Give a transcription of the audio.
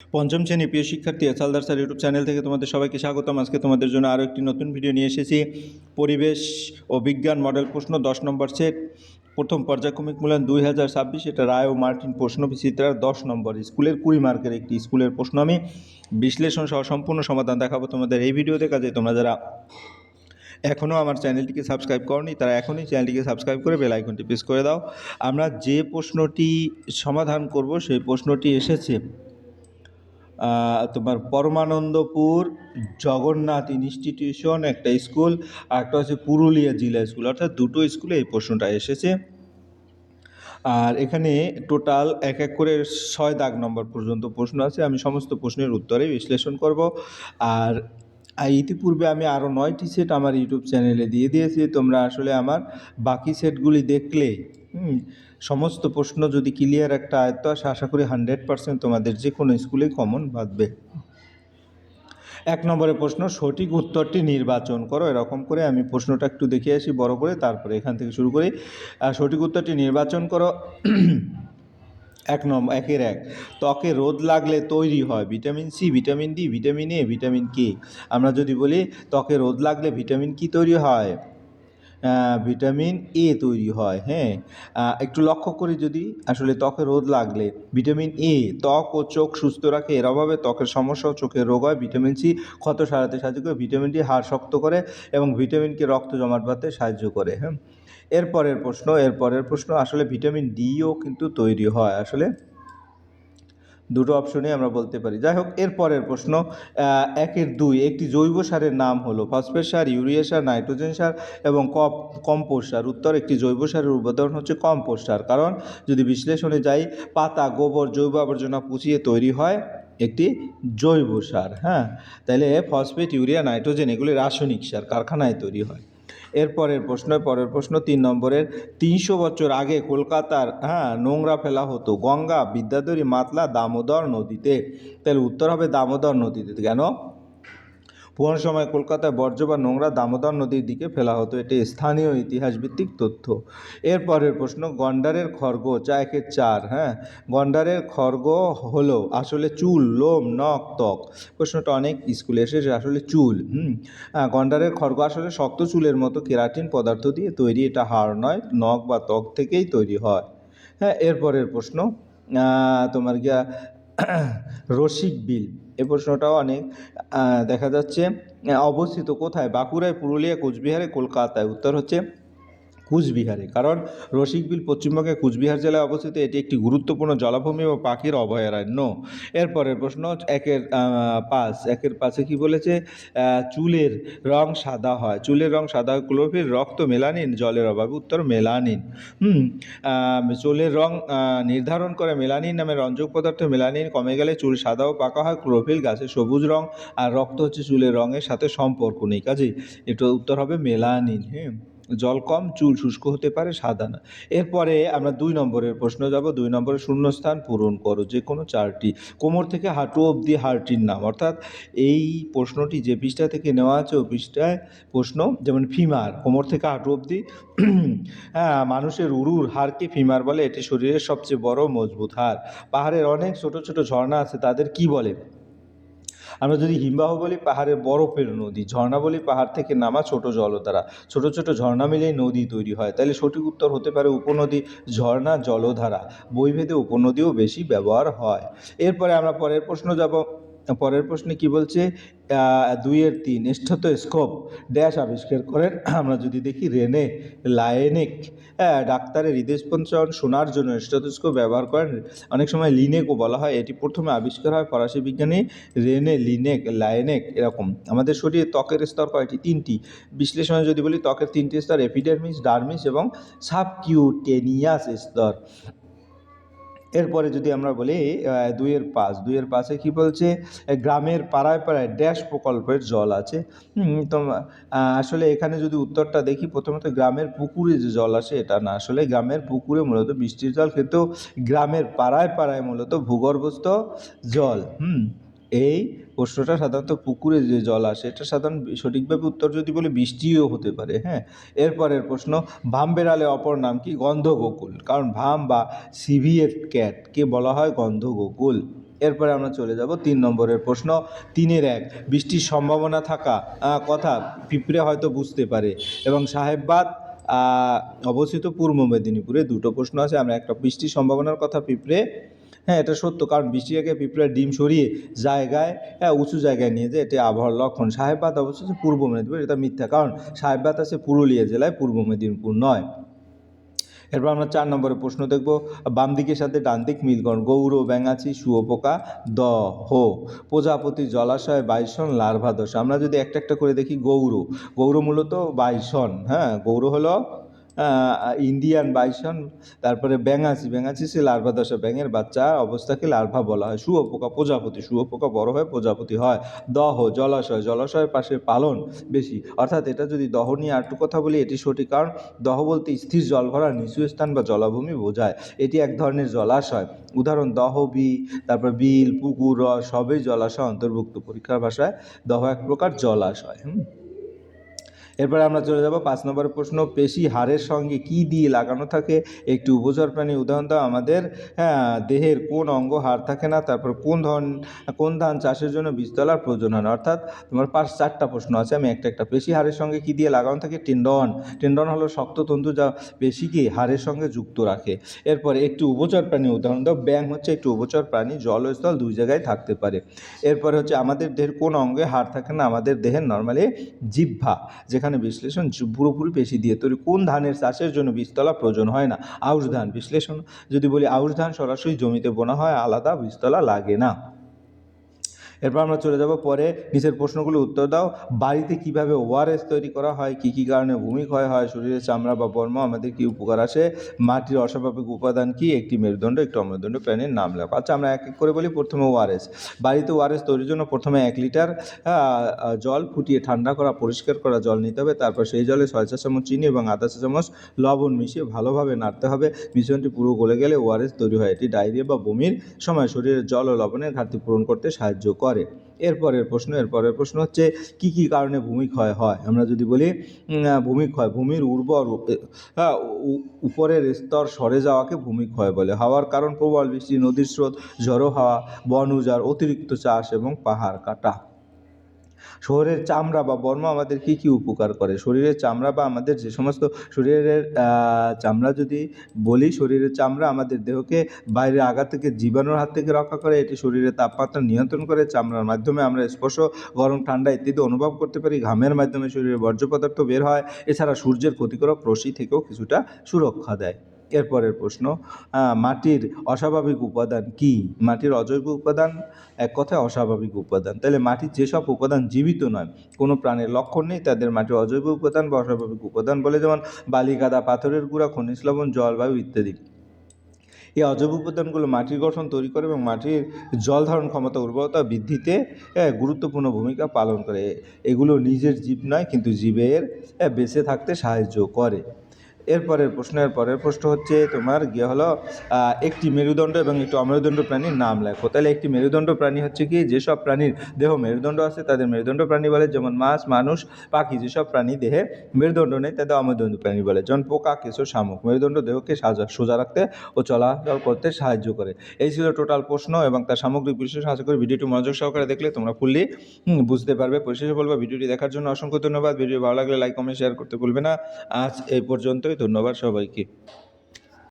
পঞ্চম শ্রেণী প্রিয় শিক্ষার্থী হালদার স্যার ইউটিউব চ্যানেল থেকে তোমাদের সবাইকে স্বাগতম। আজকে তোমাদের জন্য আরও একটি নতুন ভিডিও নিয়ে এসেছি। পরিবেশ ও বিজ্ঞান মডেল প্রশ্ন 10 নম্বর সেট, প্রথম পর্যায়ক্রমিক মূল্যায়ন 2026। এটা রায় ও মার্টিন প্রশ্ন বিচিত্রার 10 নম্বর স্কুলের 20 মার্কের একটি স্কুলের প্রশ্ন। আমি বিশ্লেষণ সহ সম্পূর্ণ সমাধান দেখাবো তোমাদের এই ভিডিওতে। কাজে তোমরা যারা এখনও আমার চ্যানেলটিকে সাবস্ক্রাইব করনি তারা এখনই চ্যানেলটিকে সাবস্ক্রাইব করে বেল আইকনটি প্রেস করে দাও। আমরা যে প্রশ্নটি সমাধান করব সেই প্রশ্নটি এসেছে তোমার পরমানন্দপুর জগন্নাথ ইনস্টিটিউশন একটা স্কুল, আর একটা হচ্ছে পুরুলিয়া জেলা স্কুল, অর্থাৎ দুটো স্কুলে এই প্রশ্নটা এসেছে। আর এখানে টোটাল এক এক করে 6 দাগ নম্বর পর্যন্ত প্রশ্ন আছে। আমি সমস্ত প্রশ্নের উত্তরে বিশ্লেষণ করব। আর ইতিপূর্বে আমি আরও 9টি সেট আমার ইউটিউব চ্যানেলে দিয়ে দিয়েছি। তোমরা আসলে আমার বাকি সেটগুলি দেখলে সমস্ত প্রশ্ন যদি ক্লিয়ার একটা আয়ত্ত আসে, আশা করি 100% তোমাদের যে কোনো স্কুলে কমন বাঁধবে। 1 নম্বরের প্রশ্ন, সঠিক উত্তরটি নির্বাচন করো। এরকম করে আমি প্রশ্নটা একটু দেখে আসি বড় করে, তারপরে এখান থেকে শুরু করি। সঠিক উত্তরটি নির্বাচন করো। 1 ত্বকে রোদ লাগলে তৈরি হয় vitamin C, vitamin D, vitamin A, vitamin K. আমরা যদি বলি ত্বকে রোদ লাগলে ভিটামিন কি তৈরি হয়? ভিটামিন এ তৈরি হয়। হ্যাঁ, একটু লক্ষ্য করি, যদি আসলে ত্বকে রোদ লাগলে ভিটামিন এ ত্বক ও চোখ সুস্থ রাখে, এর অভাবে ত্বকের সমস্যা ও চোখের রোগ হয়। ভিটামিন সি ক্ষত সারাতে সাহায্য করে, ভিটামিন ডি হাড় শক্ত করে এবং ভিটামিন কে রক্ত জমাট বাঁধতে সাহায্য করে। হ্যাঁ, এরপরের প্রশ্ন আসলে ভিটামিন ডিও কিন্তু তৈরি হয়। আসলে দুটো অপশনে আমরা বলতে পারি। যাই হোক, এরপরের প্রশ্ন 1-2 একটি জৈব সারের নাম হলো ফসফেট সার, ইউরিয়া সার, নাইট্রোজেন সার এবং কম্পোস্ট সার। উত্তর, একটি জৈব সারের উপাদান হচ্ছে কম্পোস্ট সার। কারণ যদি বিশ্লেষণে যাই, পাতা, গোবর, জৈব আবর্জনা পচিয়ে তৈরি হয় একটি জৈব সার। হ্যাঁ, তাহলে ফসফেট, ইউরিয়া, নাইট্রোজেন এগুলি রাসায়নিক সার, কারখানায় তৈরি হয়। পরের প্রশ্ন 3 নম্বরের, 300 বছর আগে কলকাতার নোংরা ফেলা হতো গঙ্গা, বিদ্যাধরী, মাতলা, দামোদর নদীতে। তাহলে উত্তর হবে দামোদর নদীতে। কেন? পুরনো সময় কলকাতায় বর্জ্য বা নোংরা দামোদর নদীর দিকে ফেলা হতো। এটি স্থানীয় ইতিহাসভিত্তিক তথ্য। এরপরের প্রশ্ন, গন্ডারের খড়গ 4 গন্ডারের খড়গ হলো আসলে চুল, লোম, নখ, ত্বক। প্রশ্নটা অনেক স্কুলে এসেছে। আসলে চুল। গন্ডারের খড়গ আসলে শক্ত চুলের মতো কেরাটিন পদার্থ দিয়ে তৈরি। এটা হাড় নয়, নখ বা ত্বক থেকেই তৈরি হয়। হ্যাঁ, এরপরের প্রশ্ন তোমার গিয়া রসিক বিল। এই প্রশ্নটাও অনেক দেখা যাচ্ছে। অবস্থিত কোথায়? বাঁকুড়ায়, পুরুলিয়া, কোচবিহারে, কলকাতায়। উত্তর হচ্ছে কুচবিহারে। কারণ রসিকবিল পশ্চিমবঙ্গের কুচবিহার জেলায় অবস্থিত। এটি একটি গুরুত্বপূর্ণ জলাভূমি ও পাখির অভয়ারণ্য। এরপরের প্রশ্ন 1-5 কি বলেছে? চুলের রং সাদা হয়। চুলের রং সাদা হয় ক্লোরোফিল, রক্ত, মেলানিন, জলের অভাবে। উত্তর মেলানিন। চুলের রং নির্ধারণ করে মেলানিন নামে রঞ্জক পদার্থ। মেলানিন কমে গেলে চুল সাদা ও পাকা হয়। ক্লোরোফিল গাছের সবুজ রং, আর রক্ত হচ্ছে চুলের রঙের সাথে সম্পর্ক নেই। কাজেই এটা উত্তর হবে মেলানিন। হ্যাঁ, জল কম, চুল শুষ্ক হতে পারে, সাদা না। এরপরে আমরা 2 নম্বরের প্রশ্ন যাব। 2 নম্বরের শূন্যস্থান পূরণ করো যে কোনো 4টি। কোমর থেকে হাঁটু অবধি হাড়টির নাম। অর্থাৎ এই প্রশ্নটি যে পৃষ্ঠা থেকে নেওয়া আছে ওই পৃষ্ঠায় প্রশ্ন, যেমন ফিমার, কোমর থেকে হাঁটু অবধি মানুষের উরুর হাড়কে ফিমার বলে। এটি শরীরের সবচেয়ে বড় মজবুত হাড়। পাহাড়ের অনেক ছোট ছোট ঝর্ণা আছে, তাদের কি বলে? আমরা যদি হিমবাহ বলি পাহাড়ের বরফের নদী, ঝর্ণা বলি পাহাড় থেকে নামা ছোট জলধারা। ছোট ছোট ঝর্ণা মিলেই নদী তৈরি হয়। তাহলে সঠিক উত্তর হতে পারে উপনদী, ঝর্ণা, জলধারা। বইভেদে উপনদীও বেশি ব্যবহার হয়। এরপরে আমরা পরের প্রশ্ন যাব। পরের প্রশ্নে কি বলছে? 2-3 স্টেথোস্কোপ ড্যাশ আবিষ্কার করেন। আমরা যদি দেখি রেনে লায়েনেক। ডাক্তারের হৃদস্পন্দন শোনার জন্য স্টেথোস্কোপ ব্যবহার করেন। অনেক সময় লিনেকও বলা হয়। এটি প্রথমে আবিষ্কার হয় ফরাসি বিজ্ঞানী রেনে লায়েনেক। এরকম আমাদের শরীরে ত্বকের স্তর কয়টি? 3টি। বিশ্লেষণে যদি বলি, ত্বকের 3টি স্তর, এপিডার্মিস, ডার্মিস এবং সাবকিউটেনিয়াস স্তর। এরপরে যদি আমরা বলি 2-5 কি বলছে? গ্রামের পাড়ায় পাড়ায় ড্যাশ প্রকল্পের জল আছে। তো আসলে এখানে যদি উত্তরটা দেখি, প্রথমত গ্রামের পুকুরে যে জল আসে এটা না। আসলে গ্রামের পুকুরে মূলত বৃষ্টির জল, কিন্তু গ্রামের পাড়ায় পাড়ায় মূলত ভূগর্ভস্থ জল। এই প্রশ্নটা সাধারণত পুকুরে যে জল আসে এটা সাধারণ সঠিকভাবে উত্তর যদি বলি বৃষ্টিও হতে পারে। হ্যাঁ, এরপরের প্রশ্ন, ভাম বেড়ালে অপর নাম কি? গন্ধগোকুল। কারণ ভাম বা সিভিয়েট ক্যাটকে বলা হয় গন্ধগোকুল। এরপরে আমরা চলে যাব 3 নম্বরের প্রশ্ন 3-1 বৃষ্টির সম্ভাবনা থাকা কথা পিঁপড়ে হয়তো বুঝতে পারে এবং সাহেববাদ অবস্থিত পূর্ব মেদিনীপুরে। দুটো প্রশ্ন আছে। আমরা একটা বৃষ্টির সম্ভাবনার কথা পিঁপড়ে, হ্যাঁ এটা সত্য, কারণ বৃষ্টি আগে পিঁপড়ে ডিম সরিয়ে জায়গায় উঁচু জায়গায় নিয়ে যায়, এটি আবহাওয়ার লক্ষণ। সাহেববাদ অবস্থিত পূর্ব মেদিনীপুর, এটা মিথ্যা, কারণ সাহেববাদ আছে পুরুলিয়া জেলায়, পূর্ব মেদিনীপুর নয়। এরপর আমরা 4 নম্বরের প্রশ্ন দেখব, বাম দিকের সাথে ডান দিক মিলকরণ। গৌর, ব্যাঙাচি, শুঁয়োপোকা, দহ, প্রজাপতি, জলাশয়, বাইসন, লার্ভা দশা। আমরা যদি একটা একটা করে দেখি, গৌর মূলত বাইসন, হ্যাঁ গৌর হলো ইন্ডিয়ান বাইসন। তারপরে ব্যাঙাচি সে লার্ভা দশা, ব্যাঙের বাচ্চা অবস্থাকে লার্ভা বলা হয়। শুঁয়োপোকা প্রজাপতি, শুঁয়োপোকা বড় হয় প্রজাপতি হয়। দহ জলাশয়ের পাশে পালন বেশি, অর্থাৎ এটা যদি দহ নিয়ে আরেকটু কথা বলি, এটি সঠিক, কারণ দহ বলতে স্থির জল ভরা নিচু স্থান বা জলাভূমি বোঝায়। এটি এক ধরনের জলাশয়। উদাহরণ দহবি, তারপর বিল, পুকুর, সবই জলাশয় অন্তর্ভুক্ত। পরীক্ষার ভাষায় দহ এক প্রকার জলাশয়। এরপরে আমরা চলে যাব 5 নম্বরের প্রশ্ন, পেশি হাড়ের সঙ্গে কি দিয়ে লাগানো থাকে? একটি উভচর প্রাণী উদাহরণ দাও। আমাদের দেহের কোন অঙ্গ হাড় থাকে না? তারপর কোন ধান চাষের জন্য বীজতলার প্রয়োজন হয় না? অর্থাৎ তোমার 4টা প্রশ্ন আছে, আমি একটা পেশি হাড়ের সঙ্গে কি দিয়ে লাগানো থাকে? টেন্ডন হলো শক্ত তন্তু যা পেশিকে হাড়ের সঙ্গে যুক্ত রাখে। এরপরে একটি উভচর প্রাণী উদাহরণ দাও। ব্যাঙ হচ্ছে একটি উভচর প্রাণী, জল ও স্থল দুই জায়গায় থাকতে পারে। এরপরে হচ্ছে আমাদের দেহের কোন অঙ্গে হাড় থাকে না? আমাদের দেহের নর্মালি জিহ্বা, যেখানে বিশ্লেষণ পুরোপুরি পেশি দিয়ে তৈরি। কোন ধানের চাষের জন্য বীজতলা প্রয়োজন হয় না? আউশ ধান। বিশ্লেষণ যদি বলি, আউশ ধান সরাসরি জমিতে বোনা হয়, আলাদা বীজতলা লাগে না। এরপর আমরা চলে যাব পরে, নিচের প্রশ্নগুলো উত্তর দাও। বাড়িতে কিভাবে ওআরএস তৈরি করা হয়? কী কী কারণে ভূমিক্ষয় হয়? শরীরের চামড়া বা বর্ম আমাদের কি উপকার আসে? মাটির অস্বাভাবিক উপাদান কি? একটি মেরুদণ্ড, একটি অমেরুদণ্ড প্রাণীর নাম লেখো। আচ্ছা, আমরা এক এক করে বলি। প্রথমে ওআরএস। বাড়িতে ওআরএস তৈরির জন্য প্রথমে 1 লিটার জল ফুটিয়ে ঠান্ডা করা পরিষ্কার করা জল নিতে হবে। তারপর সেই জলে 6 চা চামচ চিনি এবং আধা চা চামচ লবণ মিশিয়ে ভালোভাবে নাড়তে হবে। মিশ্রণটি পুরো গলে গেলে ওআরএস তৈরি হয়। এটি ডায়রিয়া বা বমির সময় শরীরের জল ও লবণের ঘাটতি পূরণ করতে সাহায্য করে। এরপরের প্রশ্ন হচ্ছে, কি কি কারণে ভূমিক্ষয় হয়? আমরা যদি বলি ভূমিক্ষয়, ভূমির উপরের স্তর সরে যাওয়াকে ভূমিক্ষয় বলে। হওয়ার কারণ প্রবল বৃষ্টি, নদীর স্রোত, ঝড়ো হাওয়া, বন উজাড়, অতিরিক্ত চাষ এবং পাহাড় কাটা। শরীরের চামড়া বা বর্ম আমাদের কি কি উপকার করে? শরীরের চামড়া বা আমাদের যে সমস্ত শরীরের চামড়া যদি বলি, শরীরের চামড়া আমাদের দেহকে বাইরের আঘাত থেকে, জীবাণুর হাত থেকে রক্ষা করে। এটি শরীরের তাপমাত্রা নিয়ন্ত্রণ করে। চামড়ার মাধ্যমে আমরা স্পর্শ, গরম, ঠান্ডা ইত্যাদি অনুভব করতে পারি। ঘামের মাধ্যমে শরীরের বর্জ্য পদার্থ বের হয়। এছাড়া সূর্যের ক্ষতিকারক রশ্মি থেকেও কিছুটা সুরক্ষা দেয়। এরপরের প্রশ্ন, মাটির অস্বাভাবিক উপাদান কি? মাটির অজৈব উপাদান, এক কথায় অস্বাভাবিক উপাদান। তাহলে মাটির যেসব উপাদান জীবিত নয়, কোনো প্রাণের লক্ষণ নেই, তাদের মাটির অজৈব উপাদান বা অস্বাভাবিক উপাদান বলে। যেমন বালি, কাদা, পাথরের গুঁড়া, খনিজ লবণ, জল, বায়ু ইত্যাদি। এই অজৈব উপাদানগুলো মাটির গঠন তৈরি করে এবং মাটির জল ধারণ ক্ষমতা, উর্বরতা বৃদ্ধিতে গুরুত্বপূর্ণ ভূমিকা পালন করে। এগুলো নিজের জীব নয়, কিন্তু জীবের বেঁচে থাকতে সাহায্য করে। পরের প্রশ্ন হচ্ছে তোমার হলো, একটি মেরুদণ্ড এবং একটি অমেরুদণ্ড প্রাণীর নাম লেখো। তাহলে একটি মেরুদণ্ড প্রাণী হচ্ছে কি, যেসব প্রাণীর দেহ মেরুদণ্ড আছে তাদের মেরুদণ্ড প্রাণী বলে। যেমন মাছ, মানুষ, পাখি। যেসব প্রাণী দেহে মেরুদণ্ড নেই তাদের অমেরুদণ্ড প্রাণী বলে। যেমন পোকা, কেঁচো, শামুক। মেরুদণ্ড দেহকে সোজা রাখতে ও চলাচল করতে সাহায্য করে। এই ছিল টোটাল প্রশ্ন এবং তার সামগ্রিক বিশ্লেষণ। আশা করি ভিডিওটি মনোযোগ সহকারে দেখলে তোমরা ফুললি বুঝতে পারবে। পরিশেষে বলবো, ভিডিওটি দেখার জন্য অসংখ্য ধন্যবাদ। ভিডিও ভালো লাগলে লাইক, কমেন্ট, শেয়ার করতে ভুলবে না। আজ এই পর্যন্তই। ধন্যবাদ সবাইকে।